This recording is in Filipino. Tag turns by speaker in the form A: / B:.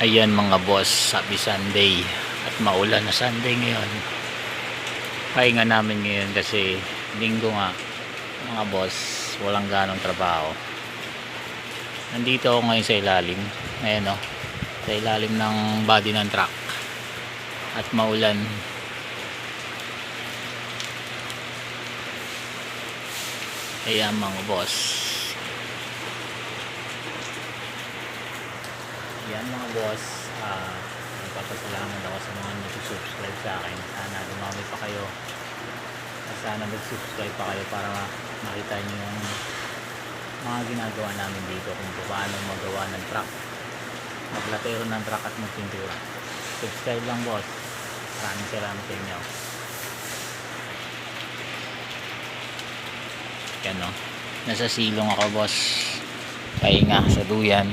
A: Ayan mga boss, happy Sunday at maulan na Sunday ngayon. Pahinga namin ngayon kasi linggo nga mga boss, walang ganong trabaho. Nandito ako ngayon sa ilalim, ayan o, sa ilalim ng body ng truck at maulan. Ayan mga boss, yan mga boss, nagpapasalamat ako sa mga nag-subscribe sa akin. Sana dumami pa kayo at sana mag-subscribe pa kayo para makita nyo yung mga ginagawa namin dito, kung paano magawa ng truck, maglatero ng truck at magpintura. Subscribe lang boss, maraming salamat sa inyo. Yan o, nasa silong ako boss, pahinga sa duyan.